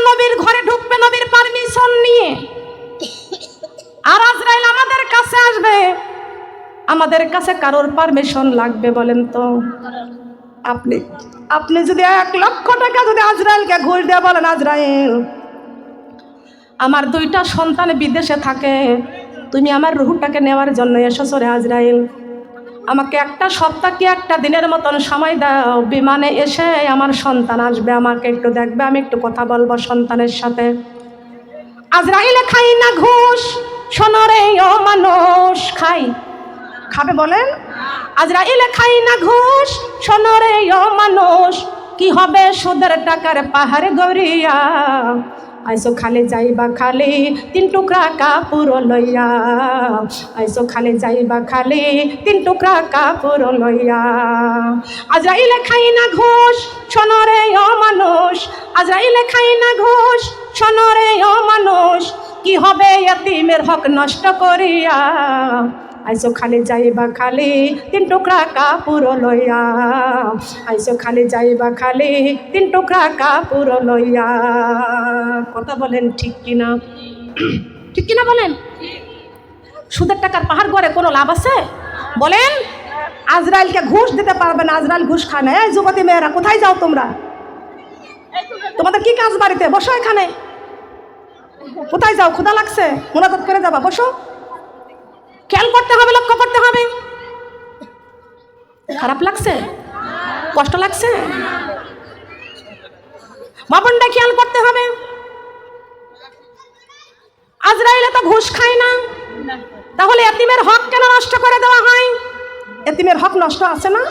নবীর ঘরে ঢুকবে নবীর পারমিশন নিয়ে, আর আজরাইল আমাদের কাছে আসবে। আমাদের কাছে কারোর পারমিশন লাগবে বলেন তো? আপনি যদি 1 লক্ষ টাকা যদি আজরাইলকে ঘুষ দিয়ে বলেন, আজরাইল আমার 2টা সন্তান বিদেশে থাকে, তুমি আমার রুহটাকে নেওয়ার জন্য এসেছো রে আজরাইল, আমাকে 1 সপ্তাহ কি 1 দিনের মতন সময় দাও, বিমানে এসে আমার সন্তান আসবে, আমাকে একটু দেখবে, আমি একটু কথা বলবো সন্তানের সাথে। আজরাইলে খাই না ঘুষ, শোনো রে ও মানুষ, খাবে বলেন? আজরাইলে খাই না ঘুষ, শোনো রে ও মানুষ, কি হবে সুদের টাকার পাহাড় গড়িয়া, আইসো খালি যাইবা খালি 3 টুকরা কাপড় লইয়া, আইসো খালি যাইবা খালি 3 টুকরা কাপড় লইয়া। আজরাইলে খাই না ঘুষ, শোনো রে ও মানুষ, আজরাইলে খাই না ঘুষ, শোনো রে ও মানুষ, কি হবে এতিমের হক নষ্ট করিয়া, আইসো খালি যাইবা খালি 3 টুকরা কাপড় লইয়া, আইসো খালি যাইবা খালি 3 টুকরা কাপড় লইয়া। কথা বলেন ঠিক কিনা? ঠিক কিনা বলেন? সুদের টাকার পাহাড় গড়ে কোনো লাভ আছে বলেন? আজরাইলকে ঘুষ দিতে পারবে না, আজরাইল ঘুষ খায় না। এই যুবতী মেয়েরা কোথায় যাও তোমরা? তোমাদের কি কাজ বাড়িতে? বসো এখানে। কোথায় যাও? ক্ষুধা লাগছে, মুনাজাত করে যাবা, বসো। খেয়াল করতে হবে, লক্ষ্য করতে হবে। খারাপ লাগছে? কষ্ট লাগছে? বাবনটা খেয়াল করতে হবে। আজরাইলে তো ঘুষ খায় না, তাহলে এতিমের হক কেন নষ্ট করে দেওয়া হয়? এতিমের হক নষ্ট আছে না?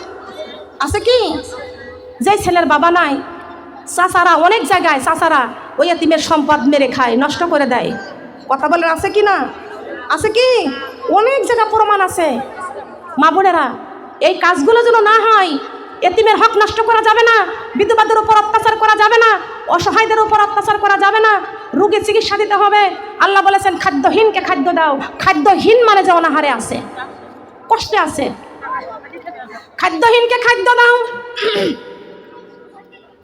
আছে কি? যে ছেলের বাবা নাই, চাচারা অনেক জায়গায় চাচারা ওই এতিমের সম্পদ মেরে খায়, নষ্ট করে দেয়। কথা বলেন আছে কি না? আছে কি? অনেক জায়গা প্রমাণ আছে। মা বোনেরা, এই কাজগুলো যেন না হয়, এতিমের হক নষ্ট করা যাবে না, বিধবাদের উপর অত্যাচার করা যাবে না, অসহায়দের উপর অত্যাচার করা যাবে না, রোগীর চিকিৎসা দিতে হবে। আল্লাহ বলেছেন খাদ্যহীনকে খাদ্য দাও। খাদ্যহীন মানে যে অনাহারে আছে, কষ্টে আছে, খাদ্যহীনকে খাদ্য দাও,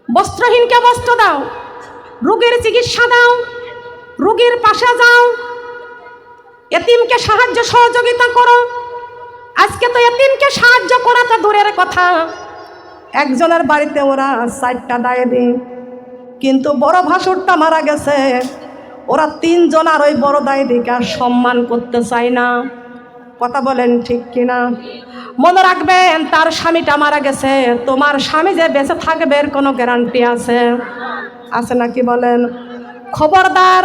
বস্ত্রহীনকে বস্ত্র দাও, রোগীর চিকিৎসা দাও, রোগীর পাশে যাও, এতিমকে সাহায্য সহযোগিতা করো। আজকে তো এতিমকে সাহায্য করা তো দূরের কথা, একজনের বাড়িতে ওরা 4টা দায় দেয়, কিন্তু বড় ভাসুরটা মারা গেছে, ওরা 3 জন আর ওই বড় দায় দিকে আর সম্মান করতে চায় না। কথা বলেন ঠিক কিনা? মনে রাখবেন, তার স্বামীটা মারা গেছে, তোমার স্বামী যে বেঁচে থাকবে এর কোনো গ্যারান্টি আছে? আছে নাকি বলেন? খবরদার,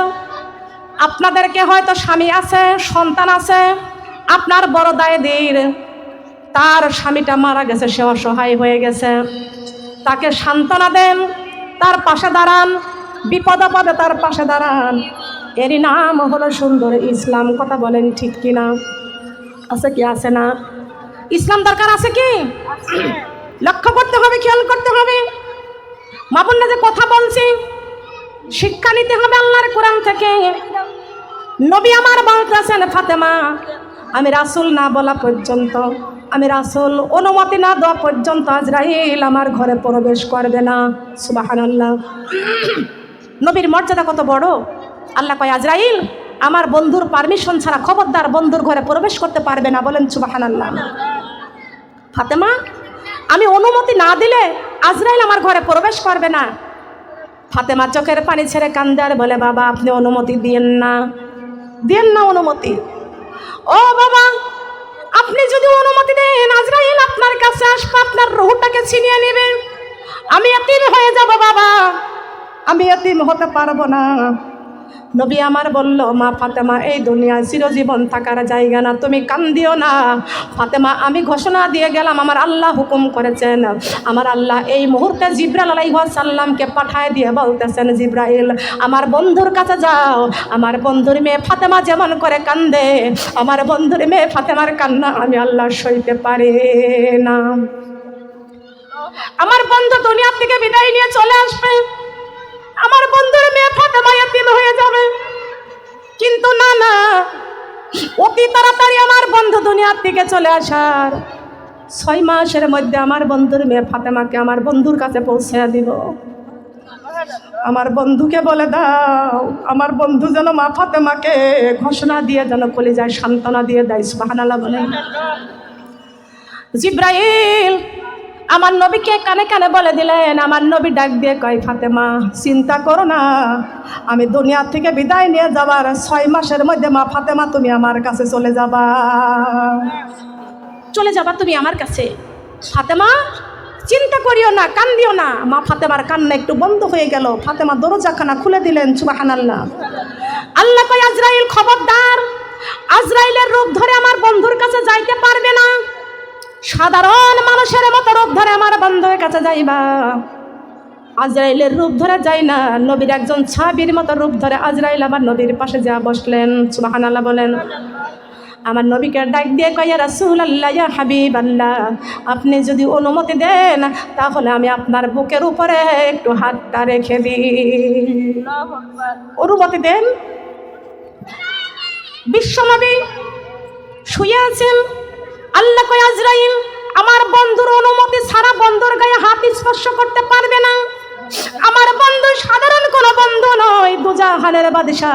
আপনাদেরকে হয়তো স্বামী আছে, সন্তান আছে, আপনার বড় দায়দের তার স্বামীটা মারা গেছে, সে অসহায় হয়ে গেছে, তাকে সান্ত্বনা দেন, তার পাশে দাঁড়ান, বিপদ আপদে তার পাশে দাঁড়ান। এরই নাম হলো সুন্দর ইসলাম। কথা বলেন ঠিক কিনা? আছে কি আছে না? ইসলাম দরকার আছে কি? লক্ষ্য করতে হবে, খেয়াল করতে হবে। মা বোনরা যে কথা বলছি, শিক্ষা নিতে হবে আল্লাহর কোরআন থেকে। নবী আমার বলতেছেন, ফাতেমা আমি রাসূল না বলা পর্যন্ত, আমি রাসূল অনুমতি না দেওয়া পর্যন্ত আজরাইল আমার ঘরে প্রবেশ করবে না। সুবহানাল্লাহ। নবীর মর্যাদা কত বড়! আল্লাহ কয়, আজরাইল আমার বন্ধুর পারমিশন ছাড়া খবরদার বন্ধুর ঘরে প্রবেশ করতে পারবে না। বলেন সুবহানাল্লাহ। ফাতেমা আমি অনুমতি না দিলে আজরাইল আমার ঘরে প্রবেশ করবে না। ফাতেমা চোখের পানি ছেড়ে কান্দে আর বলে, বাবা আপনি অনুমতি দিয়েন না, দেন না অনুমতি। ও বাবা, আপনি যদি অনুমতি দেন আজরাইল আপনার কাছে আসবে, আপনার রূহটাকে ছিনিয়ে নেবে, আমি এতিম হয়ে যাব। বাবা আমি এতিম হতে পারবো না। নবী আমার বলল, মা ফাতেমা এই দুনিয়ায় চিরজীবন থাকার জায়গা না, তুমি কান্দিও না। ফাতেমা আমি ঘোষণা দিয়ে গেলাম, আমার আল্লাহ হুকুম করেছেন, আমার আল্লাহ এই মুহূর্তে জিবরাইল আলাইহিস সালামকে পাঠায় দিয়ে বলতেছেন, জিবরাইল আমার বন্ধুর কাছে যাও, আমার বন্ধুর মেয়ে ফাতেমা যেমন করে কান্দে, আমার বন্ধুর মেয়ে ফাতেমার কান্না আমি আল্লাহ সইতে পারি না। আমার বন্ধু দুনিয়া থেকে বিদায় নিয়ে চলে আসবে, আমার বন্ধুর মেয়ে ফাতেমা এতিম হয়ে যাবে। কিন্তু না না, অতি তাড়াতাড়ি আমার বন্ধু দুনিয়ার থেকে চলে আসার 6 মাসের মধ্যে আমার বন্ধুর মেয়ে ফাতেমাকে আমার বন্ধুর কাছে পৌঁছে দিব। আমার বন্ধুকে বলে দাও, আমার বন্ধু যেন মা ফাতেমাকে ঘোষণা দিয়ে যেন কলিজায় সান্ত্বনা দিয়ে দেয়। সুবহানাল্লাহ বলেন। জিব্রাইল আমার নবীকে কানে কানে বলে দিলেন। আমার নবী ডাক দিয়ে কয়, ফাতেমা চিন্তা করো না, আমি দুনিয়া থেকে বিদায় নিয়ে যাবার 6 মাসের মধ্যে মা ফাতেমা তুমি আমার কাছে চলে যাবা, চলে যাবা তুমি আমার কাছে। ফাতেমা চিন্তা করিও না, কান্দিও না। মা ফাতেমার কান্না একটু বন্ধ হয়ে গেল। ফাতেমা দরজাখানা খুলে দিলেন। সুবহানাল্লাহ। আল্লাহ কয়, আজরাইল খবরদার, আজরাইলের রূপ ধরে আমার বন্ধুর কাছে যাইতে পারবে না। সাধারণ মানুষের মতো রূপ ধরে আমার বন্ধুর কাছে যাইবা। আজরাইলের রূপ ধরে যাই না, নবীর একজন সাহাবীর মতো রূপ ধরে আজরাইল আমার নবীর পাশে যা বসলেন। সুবহানাল্লাহ বলেন। আমার নবীকে ডাক দিয়ে কয়, ইয়া রাসূলুল্লাহ, ইয়া হাবিবাল্লাহ, আপনি যদি অনুমতি দেন তাহলে আমি আপনার বুকের উপরে একটু হাতটা রেখে দিই। অনুমতি দেন। বিশ্বনবী শুয়ে আছেন। আল্লাহ কয়, আজরাইল আমার বন্ধুর অনুমতি ছাড়া বন্ধুর গায়ে হাত স্পর্শ করতে পারবে না। আমার বন্ধু সাধারণ কোনো বন্ধু নয়, দুজাহানের বাদশা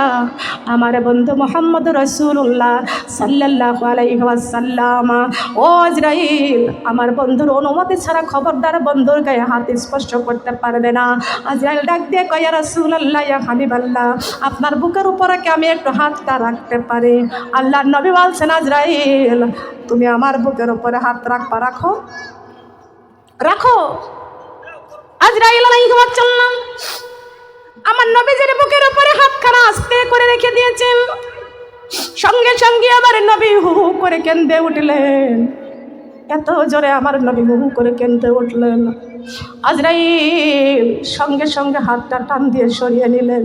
আমার বন্ধু মুহাম্মদ রাসূলুল্লাহ সাল্লাল্লাহু আলাইহি ওয়াসাল্লাম। ও আজরাইল আমার বন্ধুর অনুমতি ছাড়া খবরদার বন্ধুর গায়ে হাত স্পর্শ করতে পারবে না। আজরাইল ডাক দিয়ে কয়, ইয়া রাসূলুল্লাহ, ইয়া হাবিবাল্লাহ, আপনার বুকের উপরে কি আমি একটু হাতটা রাখতে পারি? আল্লাহর নবী বলছেন, আজরাইল তুমি আমার বুকের উপরে হাত রাখবা, রাখো রাখো। আজরাইল আলাইহিস সালাম আমার নবীজির বুকের উপরে হাতখানা আস্তে করে রেখে দিয়েছেন। সঙ্গে সঙ্গে আমার নবী হু হু করে কেঁদে উঠলেন। এত জোরে আমার নবী হু হু করে কেঁদে উঠলেন। আজরাইল সঙ্গে সঙ্গে হাতটা টান দিয়ে সরিয়ে নিলেন।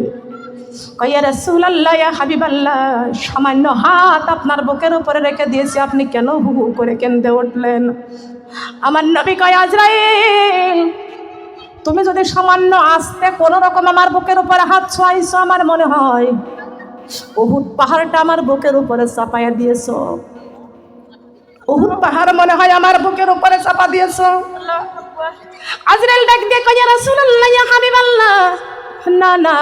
কয়, ইয়া রাসূলুল্লাহ, ইয়া হাবিবাল্লাহ, সামান্য হাত আপনার বুকের উপরে রেখে দিয়েছি, আপনি কেন হু হু করে কেঁদে উঠলেন? আমার নবী কয়, আজরাইল তুমি যদি সামান্য আস্তে কোনো রকম আমার বুকের উপরে হাত ছোঁয়াইছো, আমার মনে হয় উহুদ পাহাড়টা আমার বুকের উপরে চাপাইয়া দিয়েছো। উহুদ পাহাড় মনে হয় আমার বুকের উপরে চাপা দিয়েছো। আজরাইল ডাক দিয়ে কয়, ইয়া রাসূলুল্লাহ, ইয়া হাবিবাল্লাহ, না না,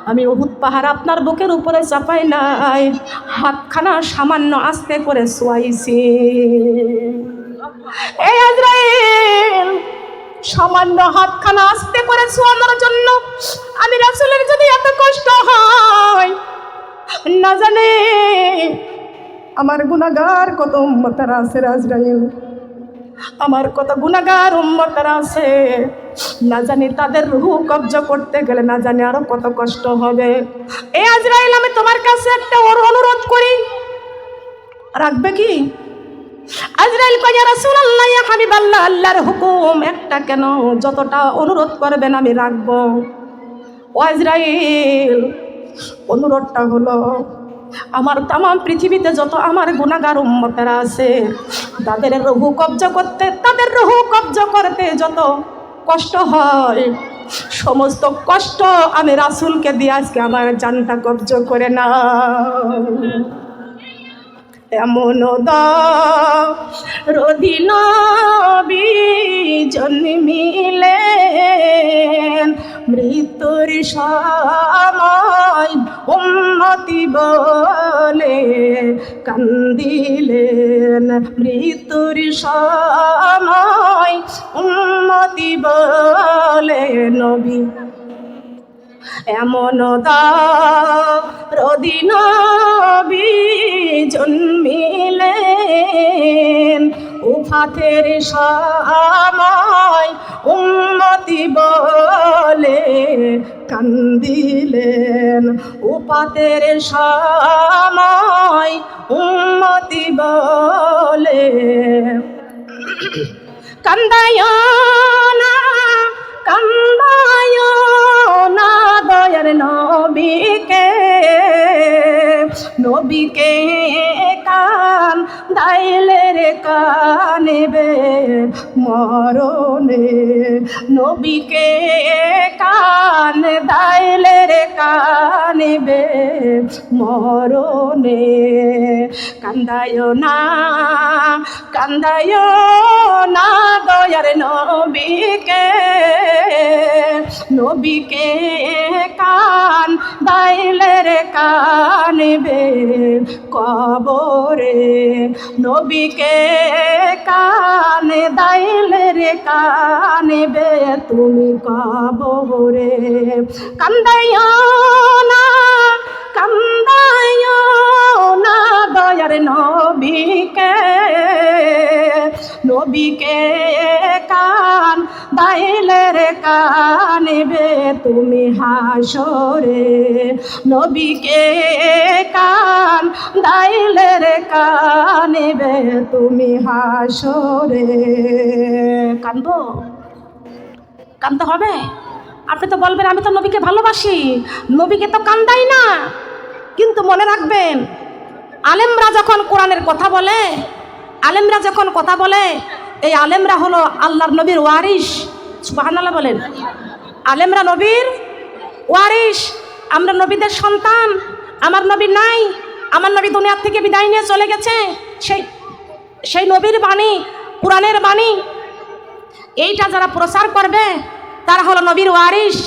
আমি উহুদ পাহাড় আপনার বুকের উপরে চাপাই নাই, হাতখানা সামান্য আস্তে করে ছোঁয়াইছি। এই আজরাইল সামান্য হাতখানা আস্তে করে ছোঁয়ানোর জন্য আমি রাসূলের যদি এত কষ্ট হয়, না জানে আমার গুনাহগার কত উম্মতেরা আছে। আজরাইল আমার কত গুনাহগার উম্মতেরা আছে, না জানি তাদের রূহ কবজা করতে গেলে না জানি আরো কত কষ্ট হবে। এই আজরাইল আমি তোমার কাছে একটা অনুরোধ করি, রাখবে কি? আজরাইল কয়, ইয়া রাসূলুল্লাহ, ইয়া হাবিবাল্লাহ, আল্লাহর হুকুম একটা কেন, যতটা অনুরোধ করবেন আমি রাখবো। ও আজরাইল অনুরোধটা হলো, আমার তাম পৃথিবীতে যত আমার গুনাহগার উম্মতেরা আছে তাদের রূহ কবজা করতে যত কষ্ট হয়, সমস্ত কষ্ট আমি রাসূলকে দিয়ে আজকে আমার জানটা কবজা করে না। এমন দরদি নবী জন্মিলেন, মৃত্যুর সময় উম্মতি বলে কান্দিলেন, মৃত্যুর সময় উম্মতি বলে নবী। এমন দরদি নবী জন্মিলেন, উফাতের সময় উম্মতি বলে কান্দিলেন, উফাতের সময় উম্মতি বলে কান্দায় না, কান্দায় না দয়ার নবীকে, নবীকে কান দাইলে রে কানেবে মরণে, নবীকে কান দাইলে রে কানেবে মরণে। কান্দায় না, কান্দায় না দয়ার নবীকে, নবীকে কান দাইলে রে কানবে কবরে, নবীকে কান দাইলে রে কানবে তুমি কবরে। কান্দাইও না, কান্দাইও না দয়ার নবীকে, নবীকে কান দাইলে রে কানবে তুমি হাসরে, নবীকে কান দাইলে রে কানবে তুমি হাসরে। কানবো? কানতে হবে? আপনি তো বলবেন আমি তো নবীকে ভালোবাসি, নবীকে তো কান্দাই না। কিন্তু মনে রাখবেন, আলেমরা যখন কোরআনের কথা বলে, আলেমরা যখন কথা বলে, এই আলেমরা হলো আল্লাহর নবীর ওয়ারিস। সুবহানাল্লাহ বলেন। আলেমরা নবীর ওয়ারিস, আমরা নবীদের সন্তান। আমার নবী নাই, আমার নবী দুনিয়ার থেকে বিদায় নিয়ে চলে গেছে। সেই নবীর বাণী, কোরআনের বাণী, এইটা যারা প্রচার করবে তারা হলো নবীর ওয়ারিস।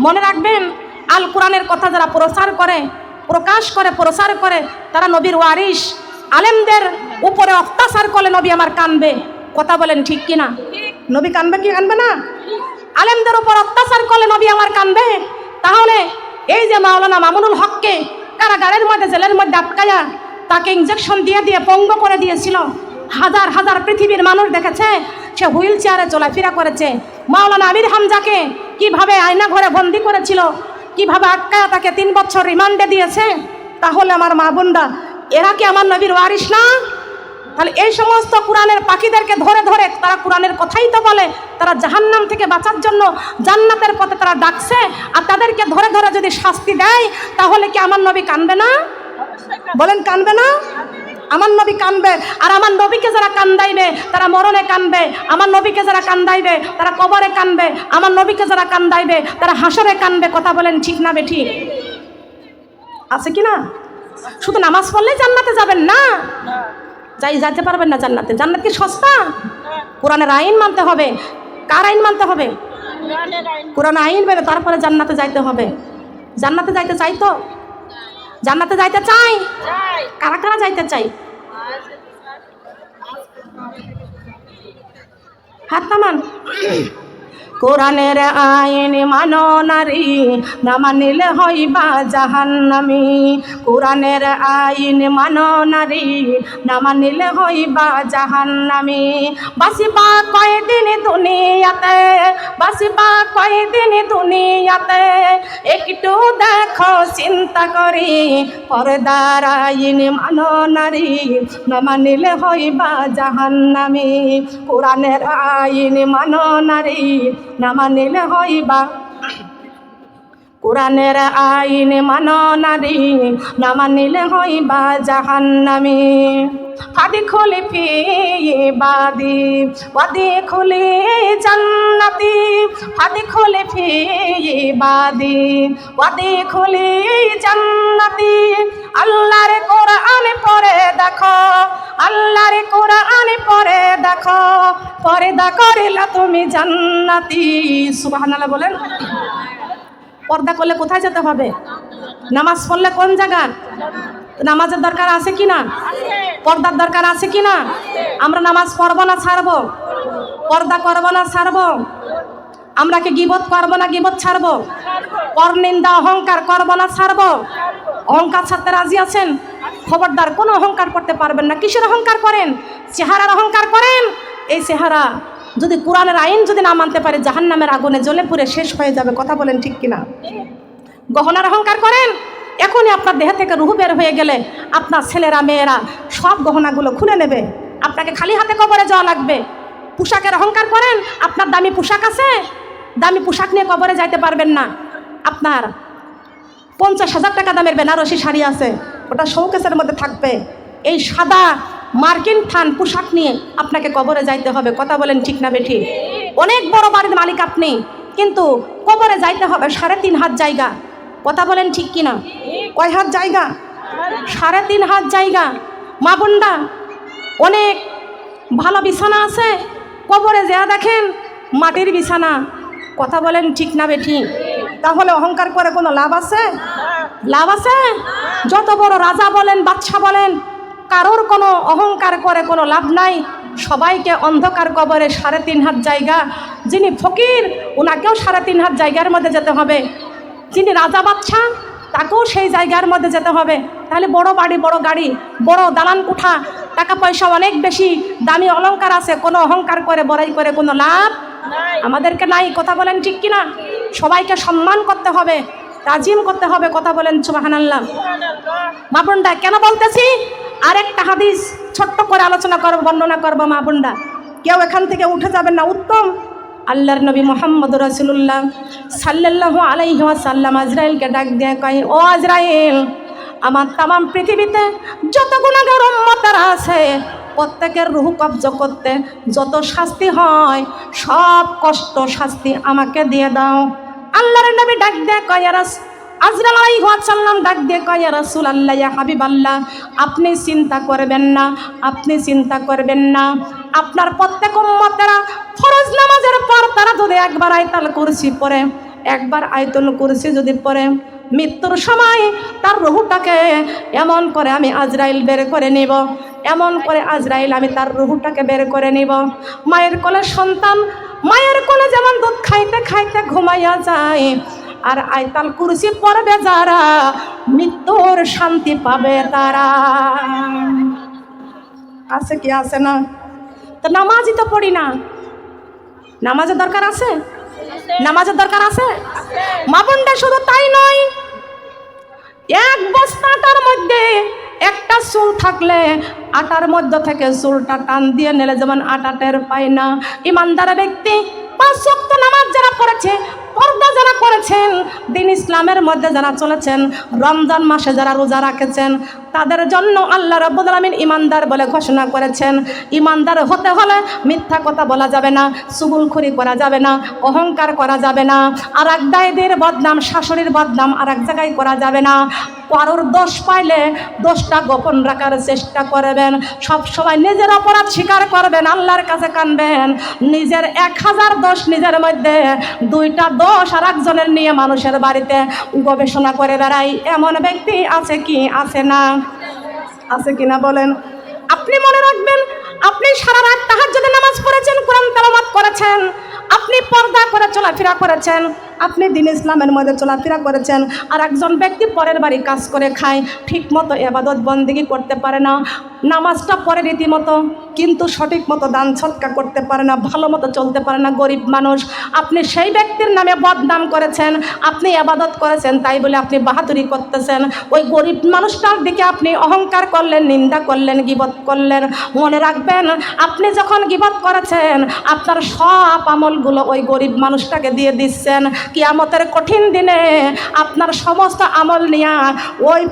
মনে রাখবেন, আল কোরআনের কথা যারা প্রচার করে, প্রকাশ করে, প্রচার করে, তারা নবীর ওয়ারিস। আলেমদের উপরে অত্যাচার করলে নবী আমার কানবে। কথা বলেন ঠিক কিনা? নবী কানবে কি কানবে না? আলেমদের উপর অত্যাচার করলে নবী আমার কানবে। তাহলে এই যে মাওলানা মামুনুল হককে কারাগারের মধ্যে, জেলের মধ্যে আটকায়া তাকে ইঞ্জেকশন দিয়ে দিয়ে পঙ্গু করে দিয়েছিল, হাজার হাজার পৃথিবীর মানুষ দেখেছে, সে হুইল চেয়ারে চলাফেরা করেছে। মাওলানা আমির হামজাকে কিভাবে আয়না ঘরে বন্দি করেছিল, কিভাবে আটকায়া তাকে 3 বছর রিমান্ডে দিয়েছে। তাহলে আমার মা বোনরা, এরা কি আমার নবীর ওয়ারিস না? তাহলে এই সমস্ত কোরআনের পাখিদেরকে ধরে ধরে তারা কোরআনের কথাই তো বলে, তারা জাহান্নাম থেকে বাঁচার জন্য জান্নাতের পথে তারা ডাকছে, আর তাদেরকে ধরে ধরে যদি শাস্তি দেয়, তাহলে কি আমার নবী কানবে না? বলেন কানবে না? আমার নবী কানবে। আর আমার নবীকে যারা কান্দাইবে তারা মরণে কানবে, আমার নবীকে যারা কান্দাইবে তারা কবরে কানবে, আমার নবীকে যারা কান্দাইবে তারা হাসরে কানবে। কথা বলেন ঠিক না বেঠিক? আছে কি না? শুধু নামাজ পড়লেই জান্নাতে যাবেন না, যাইতে পারবেন না জান্নাতে। জান্নাত কি সস্তা? কোরআনের আইন মানতে হবে। কার আইন মানতে হবে? কোরআন আইন মেনে তারপরে জান্নাতে যাইতে হবে। জান্নাতে যাইতে চাই তো? জান্নাতে যাইতে চাই? কারা কারা যাইতে চাই? হাত নামান। কোরআনের আইন মানো নারী, না মানিলে হইবা জাহান্নামী। কোরআনের আইন মানো নারী, না মানিলে হইবা জাহান্নামী। বাসিবা কয়দিন দুনিয়াতে, বাসিবা কয়দিন দুনিয়াতে, একটু দেখো চিন্তা করি। পর্দার আইন মানো নারী, না মানিলে হইবা জাহান্নামী। কোরআনের আইন মানো নারী, না মানিলে হইবা, কোরআনের আইন মানো নারী, না মানিলে হইবা জাহান্নামী। ফাদি খুলি ফি বাদি, ওয়াদি খুলি জান্নাতি। ফাদি খুলি ফি বাদি, ওয়াদি খুলি জান্নাতি। আল্লাহর কোরআন পড়ে দেখো, আল্লাহর কোরআন পড়ে দেখো, পর্দা করিলা তুমি জান্নাতি। সুবহানাল্লাহ বলেন। পর্দা করলে কোথায় যেতে হবে? নামাজ পড়লে কোন জায়গা? নামাজের দরকার আছে কি না? পর্দার দরকার আছে কি না? আমরা নামাজ পড়বো না ছাড়বো? পর্দা করবো না ছাড়বো? আমরা কি গীবত করবো না গীবত ছাড়বো? পরনিন্দা অহংকার করবো না ছাড়বো? অহংকার ছাড়তে রাজি আছেন? খবরদার কোনো অহংকার করতে পারবেন না। কিসের অহংকার করেন? চেহারার অহংকার করেন। এই চেহারা যদি কোরআনের আইন যদি না মানতে পারে, জাহান্নামের আগুনে জ্বলে পুড়ে শেষ হয়ে যাবে। কথা বলেন ঠিক কিনা? গহনার অহংকার করেন, এখনই আপনার দেহ থেকে রুহ বের হয়ে গেলে আপনার ছেলেরা মেয়েরা সব গহনাগুলো খুলে নেবে, আপনাকে খালি হাতে কবরে যাওয়া লাগবে। পোশাকের অহংকার করেন, আপনার দামি পোশাক আছে, দামি পোশাক নিয়ে কবরে যাইতে পারবেন না। আপনার 50,000 টাকা দামের বেনারসি শাড়ি আছে, ওটা শোকেসের মধ্যে থাকবে। এই সাদা মার্কিন থান পোশাক নিয়ে আপনাকে কবরে যাইতে হবে। কথা বলেন ঠিক না বেঠি? অনেক বড় বাড়ির মালিক আপনি, কিন্তু কবরে যাইতে হবে 3.5 হাত জায়গা। কথা বলেন ঠিক কিনা? কয় হাত জায়গা? 3.5 হাত জায়গা। মা বোনরা, অনেক ভালো বিছানা আছে, কবরে যা দেখেন মাটির বিছানা। কথা বলেন ঠিক না বেঠি? তাহলে অহংকার করে কোনো লাভ আছে? লাভ আছে? যত বড় রাজা বলেন, বাদশা বলেন, কারোর কোনো অহংকার করে কোনো লাভ নাই। সবাইকে অন্ধকার কবরে 3.5 হাত জায়গা। যিনি ফকির ওনাকেও 3.5 হাত জায়গার মধ্যে যেতে হবে। যিনি রাজা বাদশা তাকেও সেই জায়গার মধ্যে যেতে হবে। তাহলে বড় বাড়ি, বড় গাড়ি, বড় দালান কোঠা, টাকা পয়সা অনেক বেশি, দামি অলংকার আছে, কোনো অহংকার করে বড়াই করে কোনো লাভ আমাদেরকে নাই। কথা বলেন ঠিক কিনা? সবাইকে সম্মান করতে হবে, তাজিম করতে হবে। কথা বলেন সুবহানাল্লাহ। মা বোনরা, কেন বলতেছি? আরেকটা হাদিস ছোট্ট করে আলোচনা করব, বর্ণনা করবো। মা বোনরা, কেউ এখান থেকে উঠে যাবেন না। উত্তম আল্লাহর নবী মুহাম্মদ রাসূলুল্লাহ সাল্লাল্লাহু আলাইহি ওয়াসাল্লাম আজরাইলকে ডাক দিয়ে কয়, ও আজরাইল, আমার তামাম পৃথিবীতে যত গুনাহগার উম্মতেরা আছে প্রত্যেকের রূহ কবজ করতে যত শাস্তি হয় সব কষ্ট শাস্তি আমাকে দিয়ে দাও। আল্লাহর নবী ডাক দিয়ে কয়, আজরাইল আলাইহিস সালাম ডাক দিয়ে কয়, ইয়া রাসূলুল্লাহ, ইয়া হাবিবাল্লাহ, আপনি চিন্তা করবেন না, আপনি চিন্তা করবেন না। আপনার প্রত্যেক উম্মতেরা ফরজ নামাজের পর তারা যদি একবার আয়াতুল কুরসি পড়ে, একবার আয়াতুল কুরসি যদি পড়ে, মৃত্যুর সময় তার রূহটাকে এমন করে আমি আজরাইল বের করে নিব, এমন করে আজরাইল আমি তার রূহটাকে বের করে নিব। মায়ের কোলে সন্তান, মায়ের কোলে যেমন দুধ খাইতে খাইতে ঘুমাইয়া যায়, আর আয়াতুল কুরসি পড়বে যারা মৃত্যুর শান্তি পাবে তারা। আছে কি আছে না? তো নামাজই তো পড়ি না। নামাজের দরকার আছে? নামাজের দরকার আছে। মা বোনটা, শুধু তাই নয়, এক বস্তা আটার মধ্যে একটা চুল থাকলে আটার মধ্য থেকে চুলটা টান দিয়ে নিলে যেমন আটা টের পায় না, ইমানদার ব্যক্তি 5 ওয়াক্ত নামাজ যারা পড়েছে, পর্দা যারা করেছেন, দিন ইসলামের মধ্যে যারা চলেছেন, রমজান মাসে যারা রোজা রাখেছেন, তাদের জন্য আল্লাহ রাব্বুল আলামিন ইমানদার বলে ঘোষণা করেছেন। ইমানদার হতে হলে মিথ্যা কথা বলা যাবে না, চুগলখড়ি করা যাবে না, অহংকার করা যাবে না, আর এক দায়দের বদনাম, শাশুড়ির বদনাম আর এক জায়গায় করা যাবে না। কারোর দোষ পাইলে দোষটা গোপন রাখার চেষ্টা করবেন। সব সময় নিজের অপরাধ স্বীকার করবেন, আল্লাহর কাছে কানবেন। নিজের 1000 দোষ নিজের মধ্যে, 2টা দোষ আর একজনের নিয়ে মানুষের বাড়িতে গবেষণা করে বেড়াই, এমন ব্যক্তি আছে কি আছে না? আছে কিনা বলেন? আপনি মনে রাখবেন, আপনি সারা রাত তাহাজ্জুদের নামাজ পড়েছেন, কোরআন তেলাওয়াত করেছেন, আপনি পর্দা করে চলাফেরা করেছেন, আপনি দিন ইসলামের মধ্যে চলাফেরা করেছেন, আর একজন ব্যক্তি পরের বাড়ি কাজ করে খায়, ঠিক মতো ইবাদত বন্দেগী করতে পারে না, নামাজটা পড়ে রীতিমতো, কিন্তু সঠিক মতো দান সদকা করতে পারে না, ভালো মতো চলতে পারে না, গরিব মানুষ। আপনি সেই ব্যক্তির নামে বদনাম করেছেন, আপনি ইবাদত করেছেন তাই বলে আপনি বাহাদুরি করতেছেন, ওই গরিব মানুষটার দিকে আপনি অহংকার করলেন, নিন্দা করলেন, গীবত করলেন। মনে রাখবেন, আপনি যখন গীবত করেছেন আপনার সব আমলগুলো ওই গরিব মানুষটাকে দিয়ে দিচ্ছেন। কিয়ামতের কঠিন দিনে আপনার সমস্ত আমল নিয়ে ওই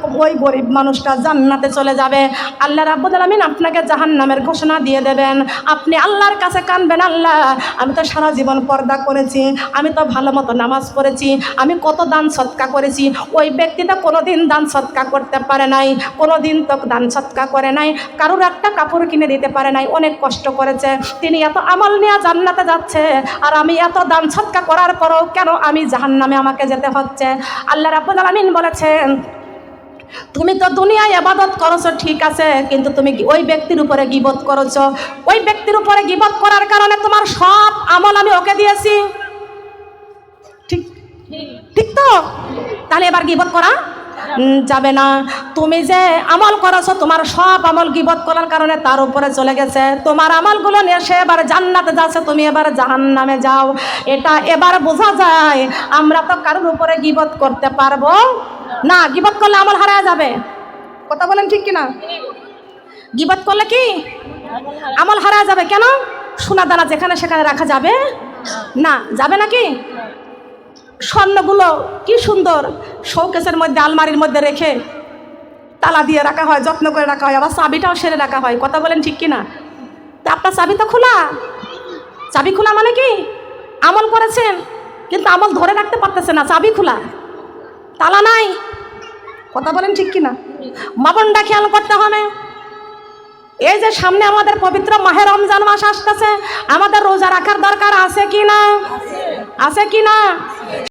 গরিব মানুষটা জান্নাতে চলে যাবে। আল্লাহ রাব্বুল আলামিন আপনাকে জাহান্নামের ঘোষণা দিয়ে দেবেন। আপনি আল্লাহর কাছে কানবেন, আল্লাহ, আমি তো সারা জীবন পর্দা করেছি, আমি তো ভালো মতো নামাজ পড়েছি, আমি কত দান সদকা করেছি। ওই ব্যক্তিটা কোনোদিন দান সদকা করতে পারে নাই, কোনোদিন তো দান সদকা করে নাই, কারোর একটা কাপড় কিনে দিতে পারে নাই, অনেক কষ্ট করেছে। তিনি এত আমল নিয়ে জান্নাতে যাচ্ছে, আর আমি এত দান সদকা করার পরও কেন আমি জাহান্নামে আমাকে যেতে হচ্ছে? আল্লাহ রাব্বুল আলামিন বলেছেন, তুমি তো দুনিয়ায় ইবাদত করেছো ঠিক আছে, কিন্তু তুমি ওই ব্যক্তির উপরে গীবত করেছো। ওই ব্যক্তির উপরে গীবত করার কারণে তোমার সব আমল আমি ওকে দিয়েছি। ঠিক ঠিক তো? তাহলে এবার গীবত করা যাবে না। তুমি যে আমল করেছো, তোমার সব আমল গীবত করার কারণে তার উপরে চলে গেছে, তোমার আমলগুলো নিয়ে সে এবার জান্নাতে যাচ্ছে, তুমি এবার জাহান্নামে যাও। এটা এবার বোঝা যায়। আমরা তো কারোর উপরে গীবত করতে পারবো না, গীবত করলে আমল হারায় যাবে। কথা বলেন ঠিক কিনা? গীবত করলে কি আমল হারায় যাবে? কেন? সোনা দানা যেখানে সেখানে রাখা যাবে না, যাবে নাকি? স্বর্ণগুলো কি সুন্দর শোকেসের মধ্যে, আলমারির মধ্যে রেখে তালা দিয়ে রাখা হয়, যত্ন করে রাখা হয়, আবার চাবিটাও সেরে রাখা হয়। কথা বলেন ঠিক কিনা? তা আপনার চাবি তো খোলা। চাবি খোলা মানে কি? আমল করেছেন কিন্তু আমল ধরে রাখতে পারতেছে না, চাবি খোলা, তালা নাই। কথা বলেন ঠিক কিনা? মা বোনটা খেয়াল করতে হবে। এই যে সামনে আমাদের পবিত্র মাহে রমজান মাস আসতেছে, আমাদের রোজা রাখার দরকার আছে কি না? আছে কি না?